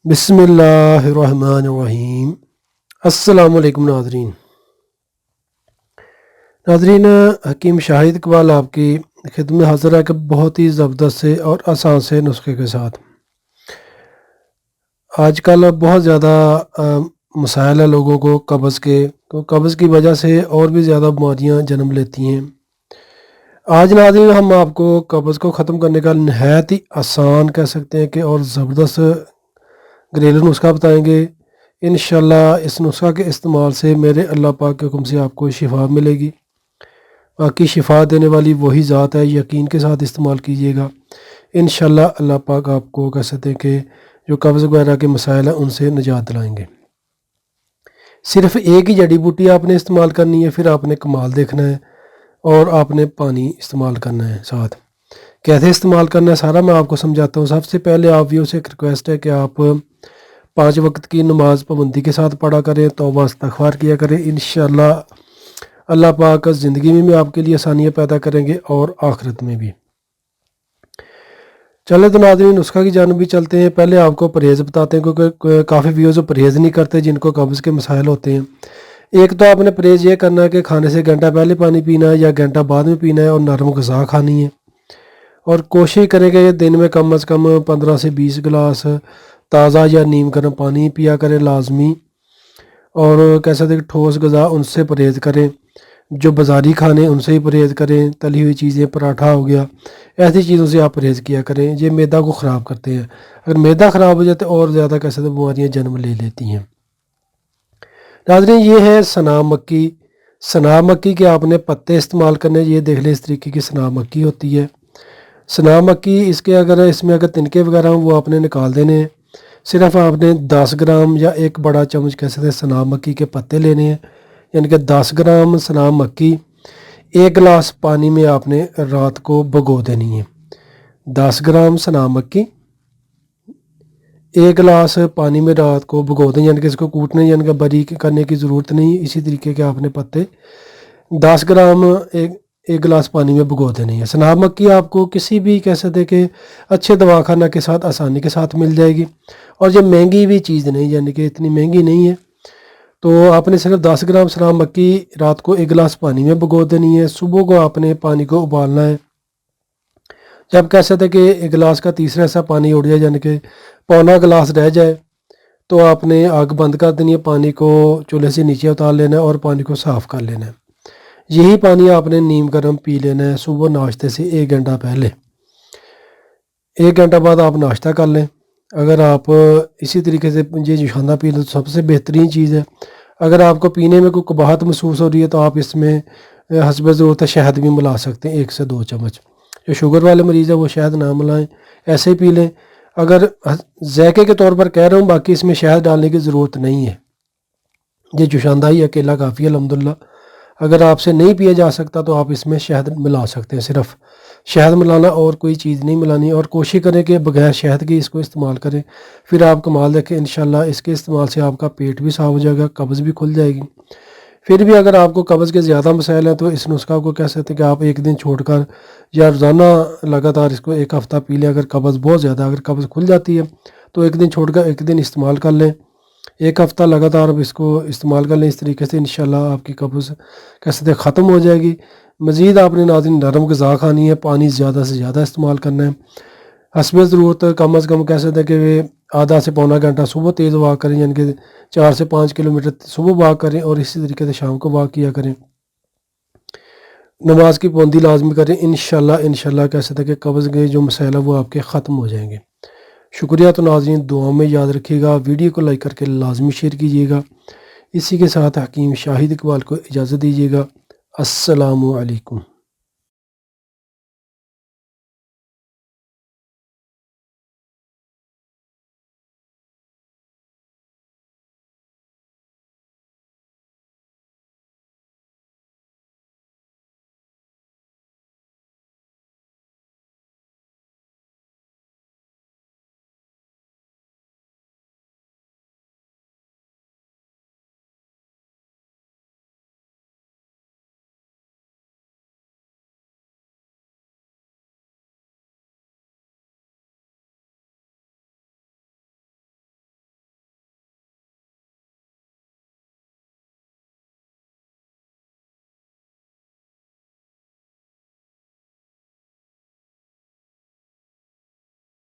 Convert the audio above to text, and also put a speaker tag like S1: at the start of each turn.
S1: بسم اللہ الرحمن الرحیم۔ السلام علیکم ناظرین، حکیم شاہد اقبال آپ کی خدمت میں حاضر ہے کہ بہت ہی زبردست سے اور آسان سے نسخے کے ساتھ۔ آج کل بہت زیادہ مسائل ہیں لوگوں کو قبض کے، تو قبض کی وجہ سے اور بھی زیادہ بیماریاں جنم لیتی ہیں۔ آج ناظرین ہم آپ کو قبض کو ختم کرنے کا نہایت ہی آسان کہہ سکتے ہیں کہ اور زبردست گھریلو نسخہ بتائیں گے۔ انشاءاللہ اس نسخہ کے استعمال سے میرے اللہ پاک کے حکم سے آپ کو شفا ملے گی۔ باقی شفا دینے والی وہی ذات ہے، یقین کے ساتھ استعمال کیجیے گا۔ انشاءاللہ اللہ پاک آپ کو کہہ سکتے ہیں کہ جو قبض وغیرہ کے مسائل ہیں ان سے نجات دلائیں گے۔ صرف ایک ہی جڑی بوٹی آپ نے استعمال کرنی ہے، پھر آپ نے کمال دیکھنا ہے اور آپ نے پانی استعمال کرنا ہے ساتھ۔ کیسے استعمال کرنا ہے سارا میں آپ کو سمجھاتا ہوں۔ سب سے پہلے آپ ویو سے ایک ریکویسٹ ہے کہ آپ 5 وقت کی نماز پابندی کے ساتھ پڑھا کریں، توبہ استغفار کیا کریں۔ انشاءاللہ اللہ پاک زندگی میں بھی آپ کے لیے آسانیاں پیدا کریں گے اور آخرت میں بھی۔ چلے تو ناظرین نسخہ کی جانب بھی چلتے ہیں۔ پہلے آپ کو پرہیز بتاتے ہیں کیونکہ کافی ویوز پرہیز نہیں کرتے جن کو قبض کے مسائل ہوتے ہیں۔ ایک تو آپ نے پرہیز یہ کرنا ہے کہ کھانے سے گھنٹہ پہلے پانی پینا ہے یا گھنٹہ بعد میں پینا ہے، اور نرم غذا کھانی ہے، اور کوشش کریں کہ دن میں کم از کم 15 سے 20 گلاس تازہ یا نیم گرم پانی پیا کریں لازمی، اور کیسا کہ ٹھوس غذا ان سے پرہیز کریں، جو بازاری کھانے ان سے ہی پرہیز کریں۔ تلی ہوئی چیزیں، پراٹھا ہو گیا، ایسی چیزوں سے آپ پرہیز کیا کریں، یہ معدہ کو خراب کرتے ہیں۔ اگر معدہ خراب ہو جائے تو اور زیادہ کیسے بیماریاں جنم لے لیتی ہیں۔ ناظرین یہ ہے سنا مکی۔ سنا مکی کے آپ نے پتے استعمال کرنے، یہ دیکھ لیں اس طریقے کی سنا مکی ہوتی ہے۔ سنا مکی اس میں اگر تنکے وغیرہ ہوں وہ آپ نے نکال دینے ہیں۔ صرف آپ نے 10 گرام یا ایک بڑا چمچ کیسے سنا مکی کے پتے لینے ہیں، یعنی کہ 10 گرام سنا مکی 1 گلاس پانی میں آپ نے رات کو بھگو دینی ہے۔ 10 گرام سنا مکی 1 گلاس پانی میں رات کو بھگو دیں، یعنی کہ اس کو کوٹنے یعنی کہ باریک کرنے کی ضرورت نہیں۔ اسی طریقے کے آپ نے پتے 10 گرام ایک گلاس پانی میں بھگو دینے ہیں۔ سنا مکی آپ کو کسی بھی کہہ سکتے کہ اچھے دواخانہ کے ساتھ آسانی کے ساتھ مل جائے گی، اور یہ مہنگی بھی چیز نہیں، یعنی کہ اتنی مہنگی نہیں ہے۔ تو آپ نے صرف 10 گرام سنا مکی رات کو 1 گلاس پانی میں بھگو دینی ہے۔ صبح کو آپ نے پانی کو ابالنا ہے۔ جب کہہ سکتے کہ 1 گلاس کا تیسرا ایسا پانی اڑ جائے، یعنی کہ پونا گلاس رہ جائے، تو آپ نے آگ بند کر دینی ہے، پانی کو چولہے سے نیچے اتار لینا ہے اور پانی کو صاف کر لینا ہے۔ یہی پانی آپ نے نیم گرم پی لینا ہے صبح ناشتے سے 1 گھنٹہ پہلے۔ 1 گھنٹہ بعد آپ ناشتہ کر لیں۔ اگر آپ اسی طریقے سے یہ جوشاندہ پی لیں تو سب سے بہترین چیز ہے۔ اگر آپ کو پینے میں کوئی قباحت محسوس ہو رہی ہے تو آپ اس میں حسب ضرورت شہد بھی ملا سکتے ہیں، 1 سے 2 چمچ۔ جو شوگر والے مریض ہیں وہ شہد نہ ملائیں، ایسے ہی پی لیں۔ اگر ذائقے کے طور پر کہہ رہا ہوں، باقی اس میں شہد ڈالنے کی ضرورت نہیں ہے، یہ جوشاندہ ہی اکیلا کافی ہے الحمدللہ۔ اگر آپ سے نہیں پیا جا سکتا تو آپ اس میں شہد ملا سکتے ہیں، صرف شہد ملانا اور کوئی چیز نہیں ملانی، اور کوشش کریں کہ بغیر شہد کی اس کو استعمال کریں، پھر آپ کمال دیکھیں انشاءاللہ۔ اس کے استعمال سے آپ کا پیٹ بھی صاف ہو جائے گا، قبض بھی کھل جائے گی۔ پھر بھی اگر آپ کو قبض کے زیادہ مسائل ہیں تو اس نسخہ کو کہہ سکتے ہیں کہ آپ 1 دن چھوڑ کر یا روزانہ لگاتار اس کو 1 ہفتہ پی لیں۔ اگر قبض بہت زیادہ، اگر قبض کھل جاتی ہے تو 1 دن چھوڑ کر 1 دن استعمال کر لیں، 1 ہفتہ لگاتار اب اس کو استعمال کر لیں۔ اس طریقے سے انشاءاللہ آپ کی قبض کہہ سکتے ختم ہو جائے گی۔ مزید آپ نے ناظرین نرم غذا کھانی ہے، پانی زیادہ سے زیادہ استعمال کرنا ہے، حسب ضرورت کم از کم کہہ سکتے ہیں کہ آدھا سے پونا گھنٹہ صبح تیز واک کریں، یعنی کہ 4 سے 5 کلومیٹر صبح واک کریں، اور اسی طریقے سے شام کو واک کیا کریں۔ نماز کی پابندی لازمی کریں، انشاءاللہ کہہ سکتے ہیں کہ قبض کے جو مسائل ہیں وہ آپ کے ختم ہو جائیں گے۔ شکریہ۔ تو ناظرین دعاؤں میں یاد رکھیے گا، ویڈیو کو لائک کر کے لازمی شیئر کیجیے گا۔ اسی کے ساتھ حکیم شاہد اقبال کو اجازت دیجیے گا۔ السلام علیکم۔